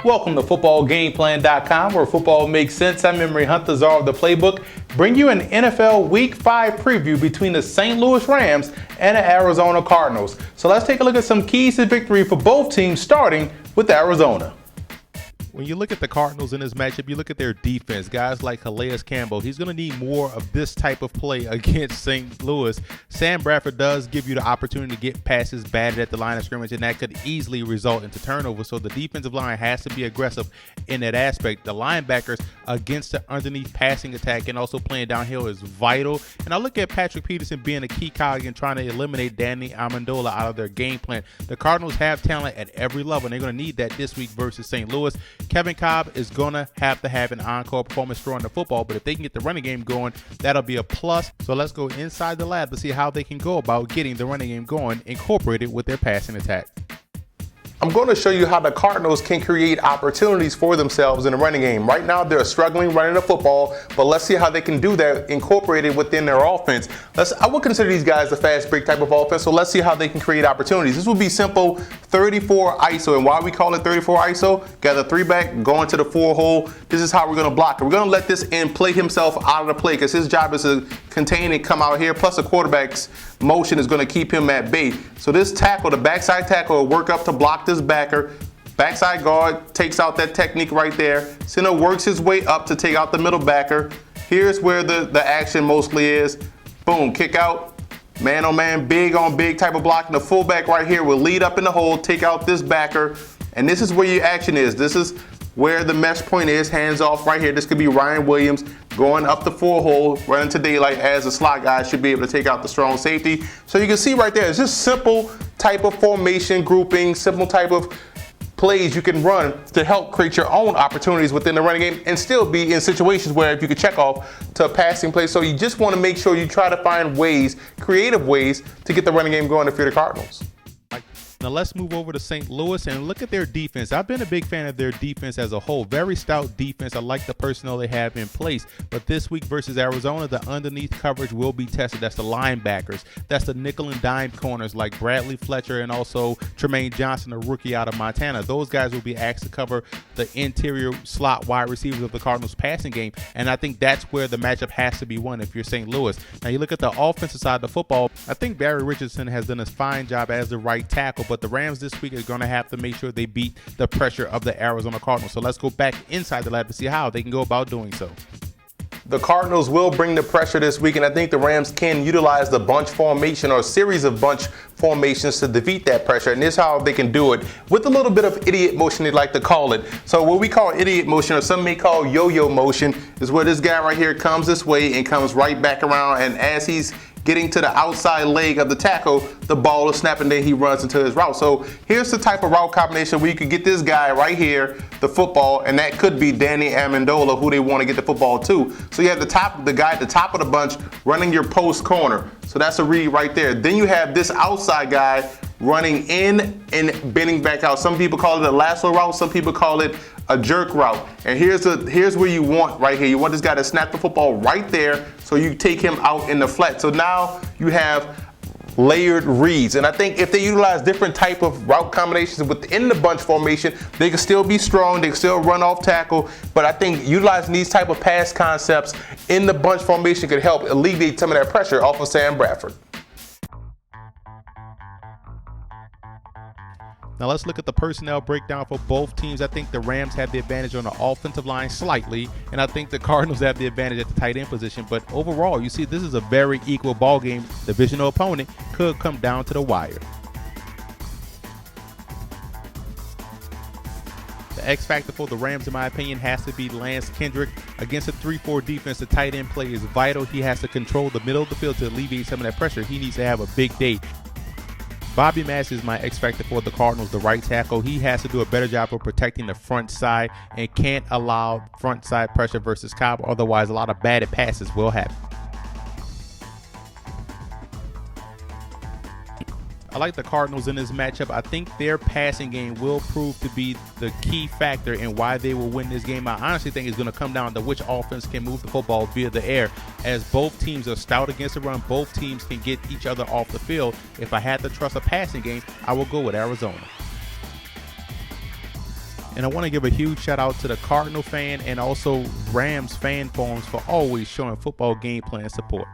Welcome to footballgameplan.com, where football makes sense. I'm Emery Hunt, the czar of the playbook. Bring you an NFL Week 5 preview between the St. Louis Rams and the Arizona Cardinals. So let's take a look at some keys to victory for both teams, starting with Arizona. When you look at the Cardinals in this matchup, you look at their defense. Guys like Calais Campbell, he's going to need more of this type of play against St. Louis. Sam Bradford does give you the opportunity to get passes batted at the line of scrimmage, and that could easily result into turnovers. So the defensive line has to be aggressive in that aspect. The linebackers against the underneath passing attack and also playing downhill is vital. And I look at Patrick Peterson being a key cog and trying to eliminate Danny Amendola out of their game plan. The Cardinals have talent at every level, and they're going to need that this week versus St. Louis. Kevin Cobb is going to have an encore performance throwing the football, but if they can get the running game going, that'll be a plus. So let's go inside the lab to see how they can go about getting the running game going, incorporated with their passing attack. I'm going to show you how the Cardinals can create opportunities for themselves in the running game. Right now, they're struggling running the football, but let's see how they can do that incorporated within their offense. I would consider these guys a fast break type of offense, so let's see how they can create opportunities. This would be simple 34 ISO, and why we call it 34 ISO, got a 3-back, going to the 4-hole. This is how we're going to block it. We're going to let this end play himself out of the play because his job is to contain and come out here, plus the quarterback's motion is going to keep him at bay. So this tackle, the backside tackle, will work up to block this backer. Backside guard takes out that technique right there. Center works his way up to take out the middle backer. Here's where the action mostly is. Boom, kick out, man on man, big on big type of block. And the fullback right here will lead up in the hole, take out this backer. And this is where your action is. This is where the mesh point is, hands off right here. This could be Ryan Williams going up the 4-hole, running to daylight as a slot guy, should be able to take out the strong safety. So you can see right there, it's just simple type of formation grouping, simple type of plays you can run to help create your own opportunities within the running game and still be in situations where if you could check off to a passing play. So you just want to make sure you try to find ways, creative ways, to get the running game going if you're the Cardinals. Now let's move over to St. Louis and look at their defense. I've been a big fan of their defense as a whole. Very stout defense. I like the personnel they have in place. But this week versus Arizona, the underneath coverage will be tested. That's the linebackers. That's the nickel and dime corners like Bradley Fletcher and also Tremaine Johnson, a rookie out of Montana. Those guys will be asked to cover the interior slot wide receivers of the Cardinals passing game. And I think that's where the matchup has to be won if you're St. Louis. Now you look at the offensive side of the football. I think Barry Richardson has done a fine job as the right tackle, but the Rams this week are going to have to make sure they beat the pressure of the Arizona Cardinals. So let's go back inside the lab to see how they can go about doing so. The Cardinals will bring the pressure this week, and I think the Rams can utilize the bunch formation or a series of bunch formations to defeat that pressure. And this is how they can do it with a little bit of idiot motion, they like to call it. So what we call idiot motion, or some may call yo-yo motion, is where this guy right here comes this way and comes right back around, and as he's getting to the outside leg of the tackle, the ball is snapping, then he runs into his route. So here's the type of route combination where you could get this guy right here, the football, and that could be Danny Amendola, who they want to get the football to. So you have the guy at the top of the bunch running your post corner. So that's a read right there. Then you have this outside guy running in and bending back out. Some people call it a lasso route. Some people call it a jerk route. And here's where you want right here. You want this guy to snap the football right there so you take him out in the flat. So now you have layered reads. And I think if they utilize different type of route combinations within the bunch formation, they can still be strong, they can still run off tackle. But I think utilizing these type of pass concepts in the bunch formation could help alleviate some of that pressure off of Sam Bradford. Now let's look at the personnel breakdown for both teams. I think the Rams have the advantage on the offensive line slightly, and I think the Cardinals have the advantage at the tight end position. But overall, you see this is a very equal ball game. Divisional opponent could come down to the wire. The X factor for the Rams, in my opinion, has to be Lance Kendrick. Against a 3-4 defense, the tight end play is vital. He has to control the middle of the field to alleviate some of that pressure. He needs to have a big day. Bobby Mass is my X factor for the Cardinals, the right tackle. He has to do a better job of protecting the front side and can't allow front side pressure versus Cobb. Otherwise, a lot of batted passes will happen. I like the Cardinals in this matchup. I think their passing game will prove to be the key factor in why they will win this game. I honestly think it's going to come down to which offense can move the football via the air. As both teams are stout against the run, both teams can get each other off the field. If I had to trust a passing game, I will go with Arizona. And I want to give a huge shout out to the Cardinal fan and also Rams fan forums for always showing football game plan support.